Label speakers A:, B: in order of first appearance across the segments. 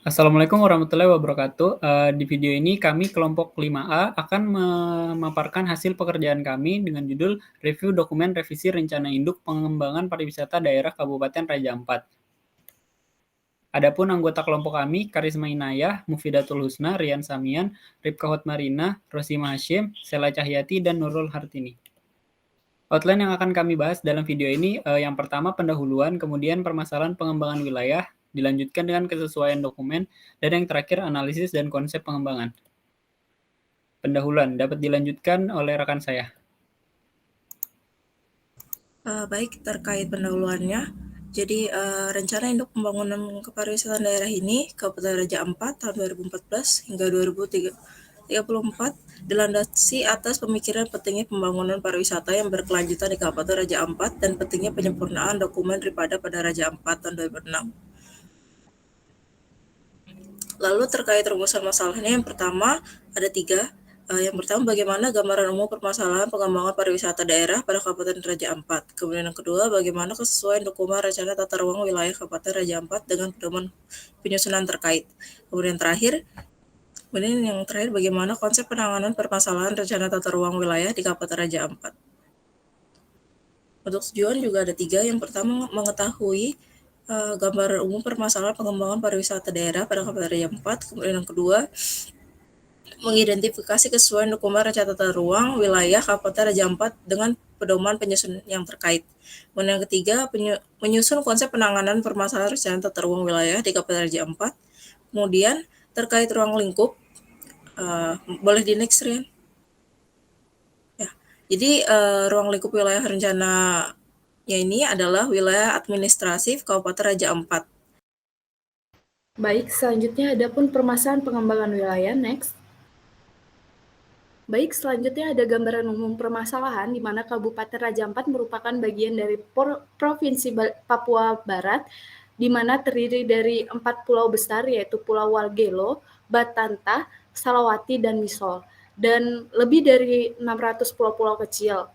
A: Assalamualaikum warahmatullahi wabarakatuh. Di video ini kami kelompok 5A akan memaparkan hasil pekerjaan kami dengan judul Review Dokumen Revisi Rencana Induk Pengembangan Pariwisata Daerah Kabupaten Raja Ampat. Adapun anggota kelompok kami, Karisma Inayah, Mufidatul Husna, Rian Samian, Ripka Hotmarina, Rosimah Hashim, Sela Cahyati, dan Nurul Hartini. Outline yang akan kami bahas dalam video ini, yang pertama pendahuluan, kemudian permasalahan pengembangan wilayah, dilanjutkan dengan kesesuaian dokumen, dan yang terakhir analisis dan konsep pengembangan. Pendahuluan dapat dilanjutkan oleh rekan saya.
B: Baik, terkait pendahuluannya, jadi rencana induk pembangunan kepariwisataan daerah ini Kabupaten Raja Ampat tahun 2014 hingga 2034 dilandasi atas pemikiran pentingnya pembangunan pariwisata yang berkelanjutan di Kabupaten Raja Ampat dan pentingnya penyempurnaan dokumen Ripada pada Raja Ampat tahun 2006. Lalu terkait rumusan masalahnya, yang pertama ada 3. Yang pertama, bagaimana gambaran umum permasalahan pengembangan pariwisata daerah pada Kabupaten Raja Ampat. Kemudian yang kedua, bagaimana kesesuaian dokumen rencana tata ruang wilayah Kabupaten Raja Ampat dengan pedoman penyusunan terkait. Kemudian yang terakhir, bagaimana konsep penanganan permasalahan rencana tata ruang wilayah di Kabupaten Raja Ampat. Untuk tujuan juga ada 3. Yang pertama, mengetahui gambaran umum permasalahan pengembangan pariwisata daerah pada Kabupaten Raja Ampat. Kemudian yang kedua, mengidentifikasi kesesuaian dokumen rencana tata ruang wilayah Kabupaten Raja Ampat dengan pedoman penyusun yang terkait. Kemudian yang ketiga, menyusun konsep penanganan permasalahan rencana tata ruang wilayah di Kabupaten Raja Ampat. Kemudian terkait ruang lingkup, boleh di next, Rian? Ya, jadi ruang lingkup wilayah rencananya ini adalah wilayah administratif Kabupaten Raja Ampat.
C: Baik, selanjutnya ada pun permasalahan pengembangan wilayah, next. Baik, selanjutnya ada gambaran umum permasalahan di mana Kabupaten Raja Ampat merupakan bagian dari Provinsi Papua Barat, di mana terdiri dari 4 pulau besar, yaitu Pulau Wargelo, Batanta, Salawati, dan Misol, dan lebih dari 600 pulau-pulau kecil.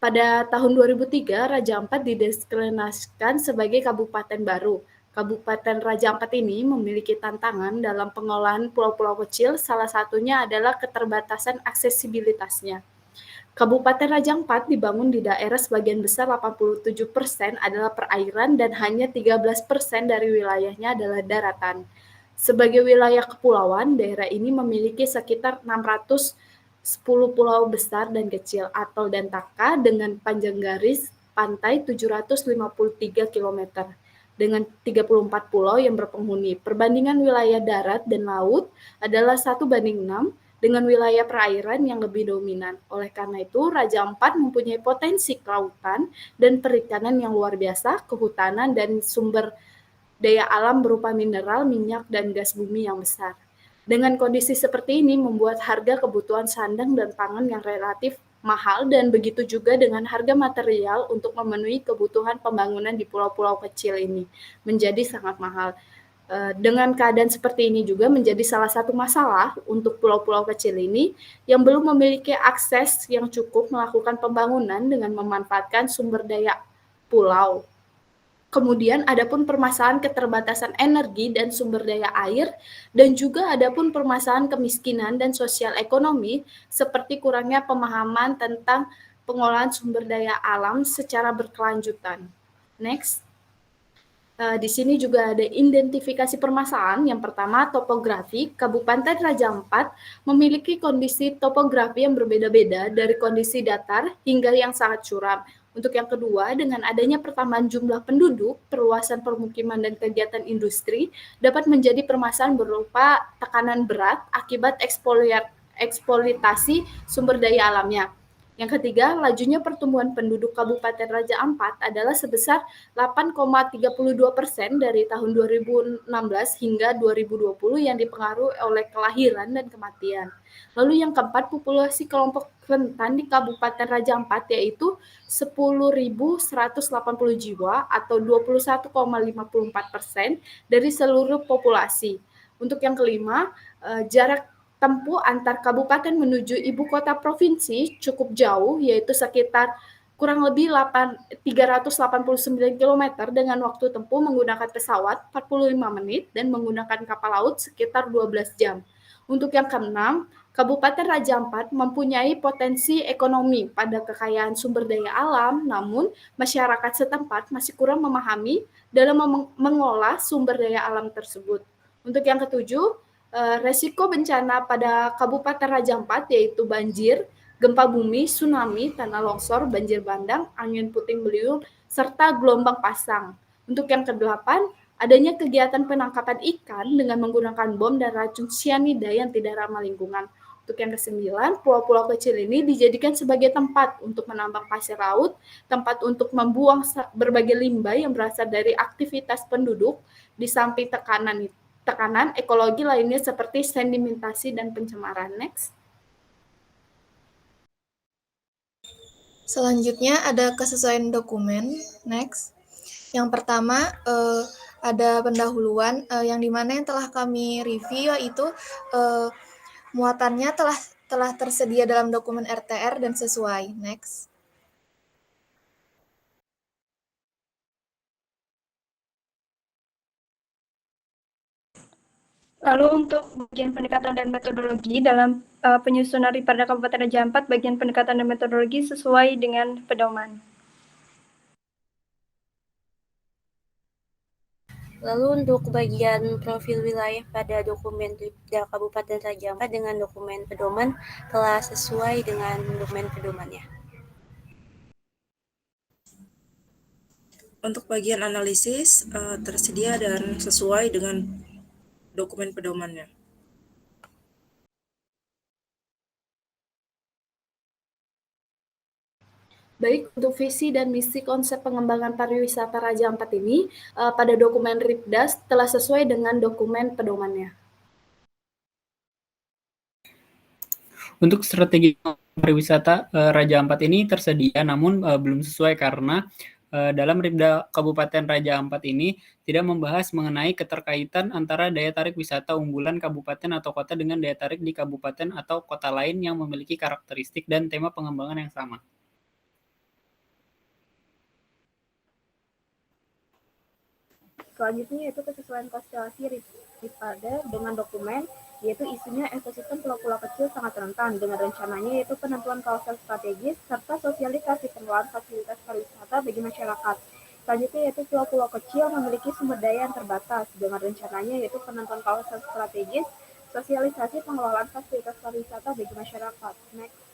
C: Pada tahun 2003, Raja Ampat dideskripsikan sebagai kabupaten baru. Kabupaten Raja Ampat ini memiliki tantangan dalam pengelolaan pulau-pulau kecil, salah satunya adalah keterbatasan aksesibilitasnya. Kabupaten Raja Ampat dibangun di daerah sebagian besar 87% adalah perairan dan hanya 13% dari wilayahnya adalah daratan. Sebagai wilayah kepulauan, daerah ini memiliki sekitar 610 pulau besar dan kecil, atol dan taka dengan panjang garis pantai 753 km dengan 34 pulau yang berpenghuni. Perbandingan wilayah darat dan laut adalah 1:6 dengan wilayah perairan yang lebih dominan. Oleh karena itu, Raja Ampat mempunyai potensi kelautan dan perikanan yang luar biasa, kehutanan, dan sumber daya alam berupa mineral, minyak, dan gas bumi yang besar. Dengan kondisi seperti ini membuat harga kebutuhan sandang dan pangan yang relatif mahal, dan begitu juga dengan harga material untuk memenuhi kebutuhan pembangunan di pulau-pulau kecil ini menjadi sangat mahal. Dengan keadaan seperti ini juga menjadi salah satu masalah untuk pulau-pulau kecil ini yang belum memiliki akses yang cukup melakukan pembangunan dengan memanfaatkan sumber daya pulau. Kemudian adapun permasalahan keterbatasan energi dan sumber daya air, dan juga adapun permasalahan kemiskinan dan sosial ekonomi seperti kurangnya pemahaman tentang pengolahan sumber daya alam secara berkelanjutan. Next. Di sini juga ada identifikasi permasalahan. Yang pertama, topografi. Kabupaten Raja Ampat memiliki kondisi topografi yang berbeda-beda dari kondisi datar hingga yang sangat curam. Untuk yang kedua, dengan adanya pertambahan jumlah penduduk, perluasan permukiman dan kegiatan industri dapat menjadi permasalahan berupa tekanan berat akibat eksploitasi sumber daya alamnya. Yang ketiga, lajunya pertumbuhan penduduk Kabupaten Raja Ampat adalah sebesar 8,32% dari tahun 2016 hingga 2020 yang dipengaruhi oleh kelahiran dan kematian. Lalu yang keempat, populasi kelompok rentan di Kabupaten Raja Ampat yaitu 10.180 jiwa atau 21,54% dari seluruh populasi. Untuk yang kelima, jarak tempuh antar kabupaten menuju ibu kota provinsi cukup jauh, yaitu sekitar kurang lebih 389 km dengan waktu tempuh menggunakan pesawat 45 menit dan menggunakan kapal laut sekitar 12 jam. Untuk yang keenam, Kabupaten Raja Ampat mempunyai potensi ekonomi pada kekayaan sumber daya alam, namun masyarakat setempat masih kurang memahami dalam mengolah sumber daya alam tersebut. Untuk yang ketujuh, resiko bencana pada Kabupaten Raja Ampat yaitu banjir, gempa bumi, tsunami, tanah longsor, banjir bandang, angin puting beliung, serta gelombang pasang. Untuk yang kedelapan, adanya kegiatan penangkapan ikan dengan menggunakan bom dan racun cyanida yang tidak ramah lingkungan. Untuk yang kesembilan, pulau-pulau kecil ini dijadikan sebagai tempat untuk menambang pasir laut, tempat untuk membuang berbagai limbah yang berasal dari aktivitas penduduk, di samping tekanan ekologi lainnya seperti sedimentasi dan pencemaran. Next.
D: Selanjutnya ada kesesuaian dokumen. Next. Yang pertama ada pendahuluan yang dimana yang telah kami review yaitu muatannya telah tersedia dalam dokumen RTR dan sesuai. Next.
E: Lalu untuk bagian pendekatan dan metodologi dalam penyusunan Riperda Kabupaten Raja Ampat, bagian pendekatan dan metodologi sesuai dengan pedoman.
F: Lalu untuk bagian profil wilayah pada dokumen Ripda Kabupaten Raja Ampat dengan dokumen pedoman telah sesuai dengan dokumen pedomannya.
B: Untuk bagian analisis tersedia dan sesuai dengan dokumen pedomannya.
C: Baik, untuk visi dan misi konsep pengembangan pariwisata Raja Ampat ini pada dokumen Ripdas telah sesuai dengan dokumen pedomannya.
A: Untuk strategi pariwisata Raja Ampat ini tersedia, namun belum sesuai karena dalam Ripda Kabupaten Raja Ampat ini tidak membahas mengenai keterkaitan antara daya tarik wisata unggulan kabupaten atau kota dengan daya tarik di kabupaten atau kota lain yang memiliki karakteristik dan tema pengembangan yang sama.
E: Selanjutnya yaitu kesesuaian konstelasi Riperda dengan dokumen, yaitu isinya ekosistem pulau-pulau kecil sangat rentan dengan rencananya yaitu penentuan kawasan strategis serta sosialisasi pengelolaan fasilitas pariwisata bagi masyarakat. Selanjutnya yaitu pulau-pulau kecil memiliki sumber daya yang terbatas dengan rencananya yaitu penentuan kawasan strategis, sosialisasi pengelolaan fasilitas pariwisata bagi masyarakat. Next.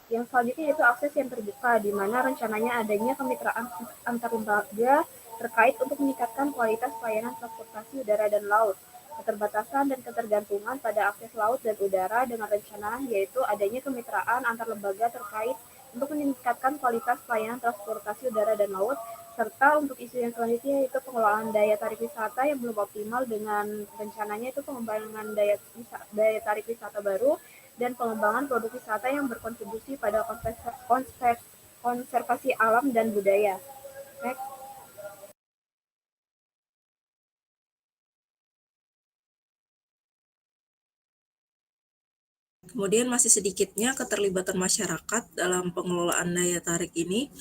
E: Yang selanjutnya yaitu akses yang terbuka, di mana rencananya adanya kemitraan antar lembaga terkait untuk meningkatkan kualitas pelayanan transportasi udara dan laut. Keterbatasan dan ketergantungan pada akses laut dan udara dengan rencana yaitu adanya kemitraan antar lembaga terkait untuk meningkatkan kualitas pelayanan transportasi udara dan laut, serta untuk isu yang selanjutnya yaitu pengelolaan daya tarik wisata yang belum optimal dengan rencananya itu pengembangan daya tarik wisata baru dan pengembangan produk wisata yang berkontribusi pada konservasi alam dan budaya. Next.
B: Kemudian masih sedikitnya keterlibatan masyarakat dalam pengelolaan daya tarik ini.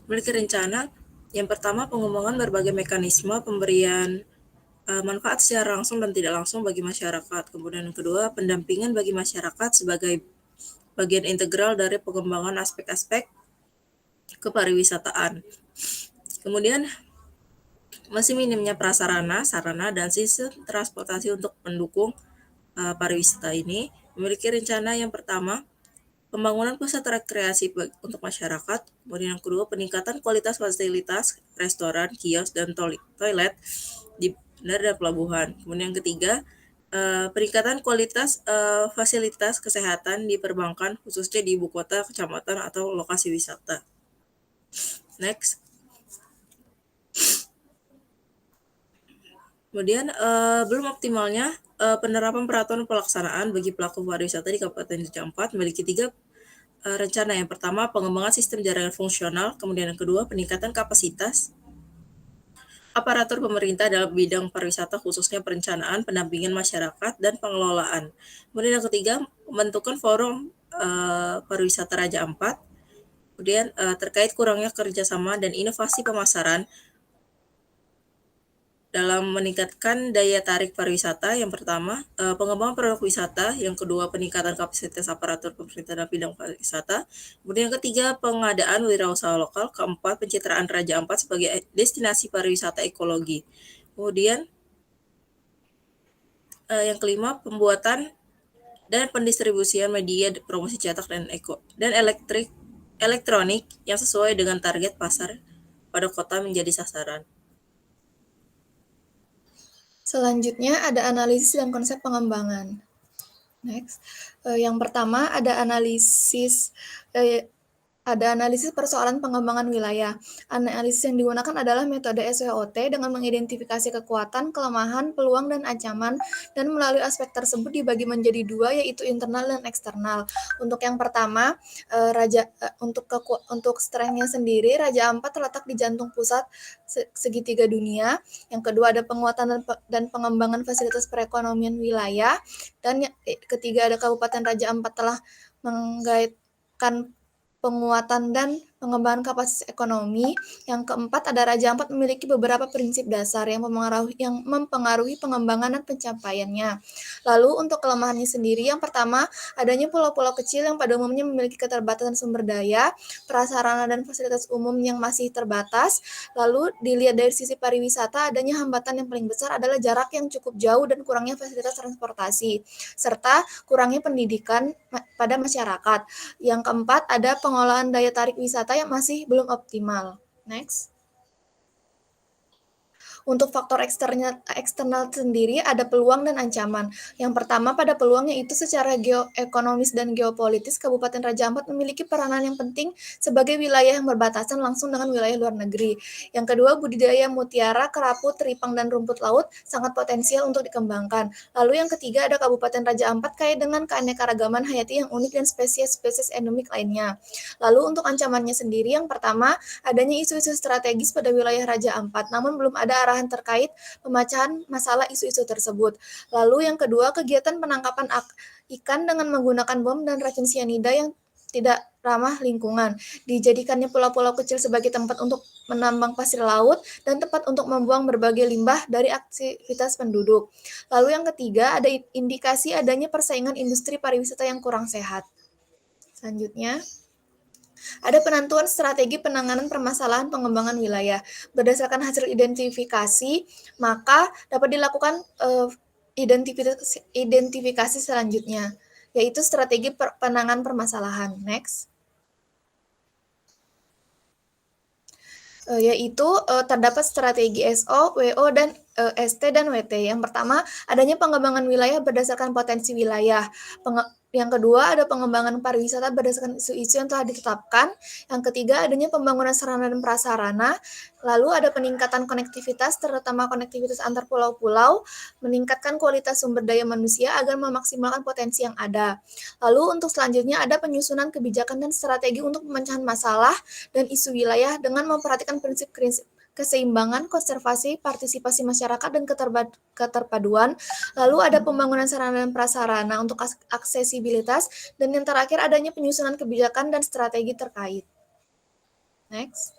B: Memiliki rencana yang pertama pengembangan berbagai mekanisme pemberian manfaat secara langsung dan tidak langsung bagi masyarakat. Kemudian yang kedua, pendampingan bagi masyarakat sebagai bagian integral dari pengembangan aspek-aspek kepariwisataan. Kemudian masih minimnya prasarana, sarana, dan sistem transportasi untuk mendukung pariwisata ini. Memiliki rencana yang pertama, pembangunan pusat rekreasi untuk masyarakat. Kemudian yang kedua, peningkatan kualitas fasilitas, restoran, kios, dan toilet di bandara dan pelabuhan. Kemudian yang ketiga, peningkatan kualitas fasilitas kesehatan di perbankan khususnya di ibu kota, kecamatan, atau lokasi wisata. Next. Kemudian belum optimalnya penerapan peraturan pelaksanaan bagi pelaku pariwisata di Kabupaten Raja Ampat memiliki 3 rencana. Yang pertama, pengembangan sistem jaringan fungsional. Kemudian yang kedua, peningkatan kapasitas. aparatur pemerintah dalam bidang pariwisata khususnya perencanaan, pendampingan masyarakat, dan pengelolaan. Kemudian yang ketiga, pembentukan forum pariwisata Raja Ampat. Kemudian terkait kurangnya kerjasama dan inovasi pemasaran dalam meningkatkan daya tarik pariwisata. Yang pertama, pengembangan produk wisata. Yang kedua, peningkatan kapasitas aparatur pemerintah dalam bidang pariwisata. Kemudian yang ketiga, pengadaan wirausaha lokal. Keempat, pencitraan Raja Ampat sebagai destinasi pariwisata ekologi. Kemudian yang kelima, pembuatan dan pendistribusian media promosi cetak dan elektronik yang sesuai dengan target pasar pada kota menjadi sasaran.
D: Selanjutnya ada analisis dan konsep pengembangan. Next, yang pertama ada analisis persoalan pengembangan wilayah. Analisis yang digunakan adalah metode SWOT dengan mengidentifikasi kekuatan, kelemahan, peluang, dan ancaman, dan melalui aspek tersebut dibagi menjadi dua, yaitu internal dan eksternal. Untuk yang pertama, untuk strength-nya sendiri, Raja Ampat terletak di jantung pusat segitiga dunia. Yang kedua ada penguatan dan pengembangan fasilitas perekonomian wilayah. Dan ketiga ada Kabupaten Raja Ampat telah menggaitkan penguatan dan pengembangan kapasitas ekonomi. Yang keempat ada Raja Ampat memiliki beberapa prinsip dasar yang mempengaruhi pengembangan dan pencapaiannya. Lalu untuk kelemahannya sendiri, yang pertama adanya pulau-pulau kecil yang pada umumnya memiliki keterbatasan sumber daya, prasarana dan fasilitas umum yang masih terbatas. Lalu dilihat dari sisi pariwisata, adanya hambatan yang paling besar adalah jarak yang cukup jauh dan kurangnya fasilitas transportasi, serta kurangnya pendidikan pada masyarakat. Yang keempat ada pengolahan daya tarik wisata yang masih belum optimal. Next. Untuk faktor eksternal sendiri ada peluang dan ancaman. Yang pertama pada peluang yaitu secara geoekonomis dan geopolitis, Kabupaten Raja Ampat memiliki peranan yang penting sebagai wilayah yang berbatasan langsung dengan wilayah luar negeri. Yang kedua, budidaya mutiara, kerapu, teripang, dan rumput laut sangat potensial untuk dikembangkan. Lalu yang ketiga ada Kabupaten Raja Ampat kaya dengan keanekaragaman hayati yang unik dan spesies-spesies endemik lainnya. Lalu untuk ancamannya sendiri, yang pertama adanya isu-isu strategis pada wilayah Raja Ampat, namun belum ada arahan terkait pemecahan masalah isu-isu tersebut. Lalu yang kedua, kegiatan penangkapan ikan dengan menggunakan bom dan racun sianida yang tidak ramah lingkungan. Dijadikannya pulau-pulau kecil sebagai tempat untuk menambang pasir laut dan tempat untuk membuang berbagai limbah dari aktivitas penduduk. Lalu yang ketiga, ada indikasi adanya persaingan industri pariwisata yang kurang sehat. Selanjutnya, ada penentuan strategi penanganan permasalahan pengembangan wilayah. Berdasarkan hasil identifikasi, maka dapat dilakukan identifikasi selanjutnya, yaitu strategi penanganan permasalahan. Next. Yaitu terdapat strategi SO, WO, dan ST dan WT. Yang pertama, adanya pengembangan wilayah berdasarkan potensi wilayah. Yang kedua, ada pengembangan pariwisata berdasarkan isu-isu yang telah ditetapkan. Yang ketiga, adanya pembangunan sarana dan prasarana. Lalu ada peningkatan konektivitas, terutama konektivitas antar pulau-pulau, meningkatkan kualitas sumber daya manusia agar memaksimalkan potensi yang ada. Lalu untuk selanjutnya ada penyusunan kebijakan dan strategi untuk pemecahan masalah dan isu wilayah dengan memperhatikan prinsip-prinsip keseimbangan, konservasi, partisipasi masyarakat, dan keterpaduan. Lalu ada pembangunan sarana dan prasarana untuk aksesibilitas, dan yang terakhir adanya penyusunan kebijakan dan strategi terkait. Next.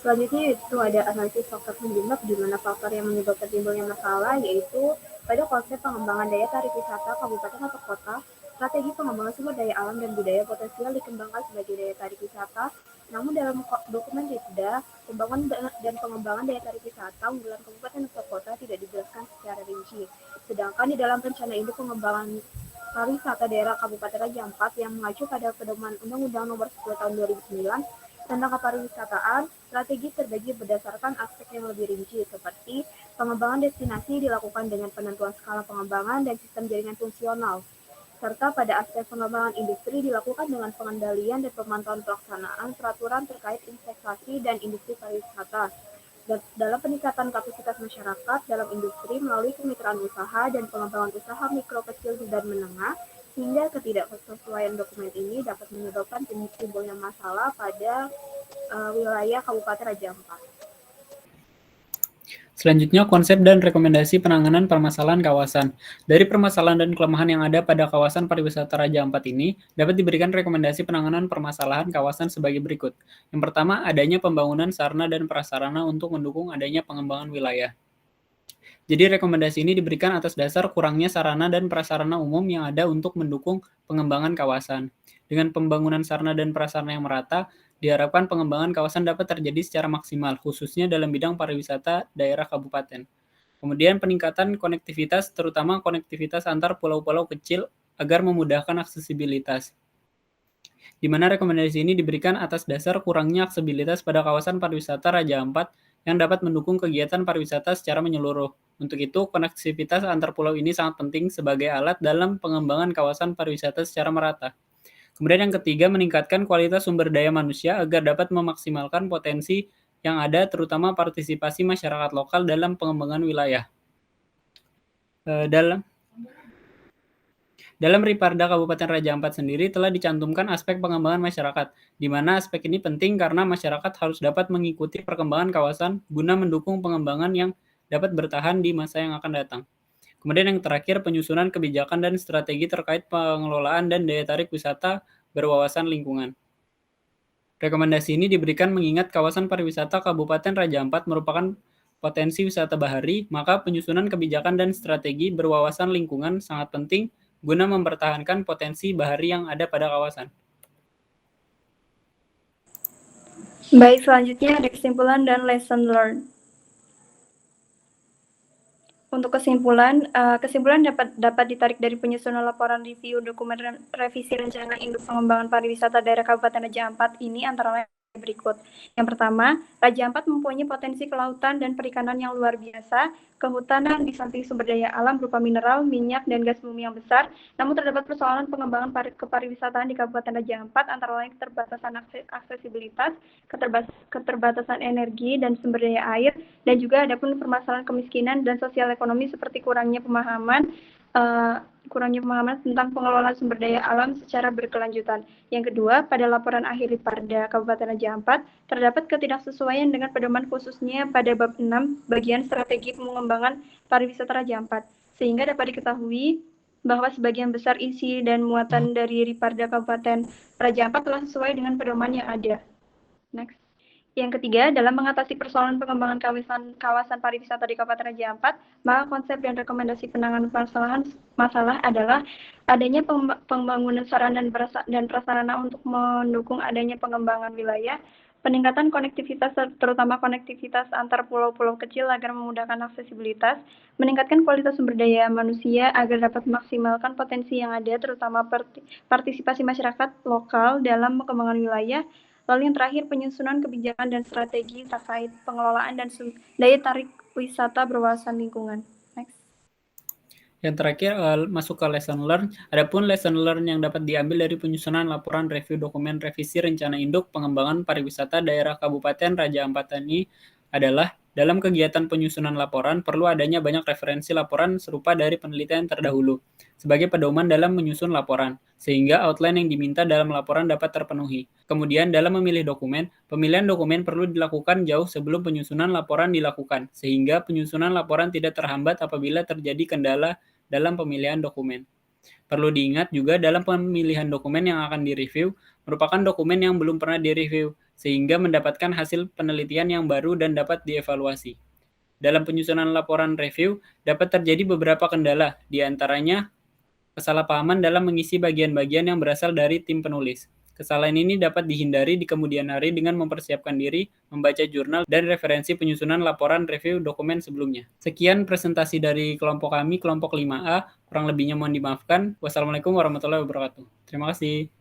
E: Selanjutnya itu ada analisis faktor penyebab, di mana faktor yang menyebabkan timbulnya masalah yaitu pada konsep pengembangan daya tarik wisata kabupaten atau kota, strategi pengembangan sumber daya alam dan budaya potensial dikembangkan sebagai daya tarik wisata. Namun dalam dokumen Ripda, pembangunan dan pengembangan daya tarik wisata unggulan kabupaten atau kota tidak dijelaskan secara rinci. Sedangkan di dalam rencana induk pengembangan pariwisata daerah Kabupaten Raja Ampat yang mengacu pada pedoman Undang-Undang Nomor 10 Tahun 2009 tentang kepariwisataan, strategi terbagi berdasarkan aspek yang lebih rinci seperti pengembangan destinasi dilakukan dengan penentuan skala pengembangan dan sistem jaringan fungsional, serta pada aspek pengembangan industri dilakukan dengan pengendalian dan pemantauan pelaksanaan peraturan terkait investasi dan industri pariwisata. Dalam peningkatan kapasitas masyarakat dalam industri melalui kemitraan usaha dan pengembangan usaha mikro, kecil, dan menengah, sehingga ketidaksesuaian dokumen ini dapat menyebabkan timbulnya masalah pada wilayah Kabupaten Raja Ampat.
A: Selanjutnya, konsep dan rekomendasi penanganan permasalahan kawasan. Dari permasalahan dan kelemahan yang ada pada kawasan pariwisata Raja Ampat ini, dapat diberikan rekomendasi penanganan permasalahan kawasan sebagai berikut. Yang pertama, adanya pembangunan sarana dan prasarana untuk mendukung adanya pengembangan wilayah. Jadi rekomendasi ini diberikan atas dasar kurangnya sarana dan prasarana umum yang ada untuk mendukung pengembangan kawasan. Dengan pembangunan sarana dan prasarana yang merata, diharapkan pengembangan kawasan dapat terjadi secara maksimal, khususnya dalam bidang pariwisata daerah kabupaten. Kemudian peningkatan konektivitas, terutama konektivitas antar pulau-pulau kecil agar memudahkan aksesibilitas. Di mana rekomendasi ini diberikan atas dasar kurangnya aksesibilitas pada kawasan pariwisata Raja Ampat yang dapat mendukung kegiatan pariwisata secara menyeluruh. Untuk itu, konektivitas antar pulau ini sangat penting sebagai alat dalam pengembangan kawasan pariwisata secara merata. Kemudian yang ketiga, meningkatkan kualitas sumber daya manusia agar dapat memaksimalkan potensi yang ada, terutama partisipasi masyarakat lokal dalam pengembangan wilayah. Dalam Riparda Kabupaten Raja Ampat sendiri telah dicantumkan aspek pengembangan masyarakat, di mana aspek ini penting karena masyarakat harus dapat mengikuti perkembangan kawasan guna mendukung pengembangan yang dapat bertahan di masa yang akan datang. Kemudian yang terakhir, penyusunan kebijakan dan strategi terkait pengelolaan dan daya tarik wisata berwawasan lingkungan. Rekomendasi ini diberikan mengingat kawasan pariwisata Kabupaten Raja Ampat merupakan potensi wisata bahari, maka penyusunan kebijakan dan strategi berwawasan lingkungan sangat penting guna mempertahankan potensi bahari yang ada pada kawasan.
E: Baik, selanjutnya ada kesimpulan dan lesson learned. Untuk kesimpulan dapat ditarik dari penyusunan laporan review dokumen revisi rencana induk pengembangan pariwisata daerah Kabupaten Raja Ampat ini antara lain berikut. Yang pertama, Raja Ampat mempunyai potensi kelautan dan perikanan yang luar biasa, kehutanan di samping sumber daya alam berupa mineral, minyak, dan gas bumi yang besar, namun terdapat persoalan pengembangan kepariwisataan di Kabupaten Raja Ampat antara lain keterbatasan aksesibilitas, keterbatasan energi dan sumber daya air, dan juga ada pun permasalahan kemiskinan dan sosial ekonomi seperti kurangnya pemahaman tentang pengelolaan sumber daya alam secara berkelanjutan. Yang kedua, pada laporan akhir Riparda Kabupaten Raja Ampat, terdapat ketidaksesuaian dengan pedoman khususnya pada bab 6 bagian strategi pengembangan pariwisata Raja Ampat, sehingga dapat diketahui bahwa sebagian besar isi dan muatan dari Riparda Kabupaten Raja Ampat telah sesuai dengan pedoman yang ada. Next. Yang ketiga, dalam mengatasi persoalan pengembangan kawasan pariwisata di Kabupaten Raja Ampat, maka konsep dan rekomendasi penanganan masalah adalah adanya pembangunan sarana dan prasarana untuk mendukung adanya pengembangan wilayah, peningkatan konektivitas terutama konektivitas antar pulau-pulau kecil agar memudahkan aksesibilitas, meningkatkan kualitas sumber daya manusia agar dapat memaksimalkan potensi yang ada terutama partisipasi masyarakat lokal dalam pengembangan wilayah. Lalu yang terakhir, penyusunan kebijakan dan strategi terkait pengelolaan dan daya tarik wisata berwawasan lingkungan. Next.
A: Yang terakhir, masuk ke lesson learn. Adapun lesson learn yang dapat diambil dari penyusunan laporan review dokumen revisi rencana induk pengembangan pariwisata daerah Kabupaten Raja Ampat ini adalah dalam kegiatan penyusunan laporan perlu adanya banyak referensi laporan serupa dari penelitian terdahulu sebagai pedoman dalam menyusun laporan, sehingga outline yang diminta dalam laporan dapat terpenuhi. Kemudian dalam memilih dokumen, pemilihan dokumen perlu dilakukan jauh sebelum penyusunan laporan dilakukan, sehingga penyusunan laporan tidak terhambat apabila terjadi kendala dalam pemilihan dokumen. Perlu diingat juga dalam pemilihan dokumen yang akan direview merupakan dokumen yang belum pernah direview, sehingga mendapatkan hasil penelitian yang baru dan dapat dievaluasi. Dalam penyusunan laporan review, dapat terjadi beberapa kendala, di antaranya kesalahpahaman dalam mengisi bagian-bagian yang berasal dari tim penulis. Kesalahan ini dapat dihindari di kemudian hari dengan mempersiapkan diri, membaca jurnal, dan referensi penyusunan laporan review dokumen sebelumnya. Sekian presentasi dari kelompok kami, kelompok 5A. Kurang lebihnya mohon dimaafkan. Wassalamualaikum warahmatullahi wabarakatuh. Terima kasih.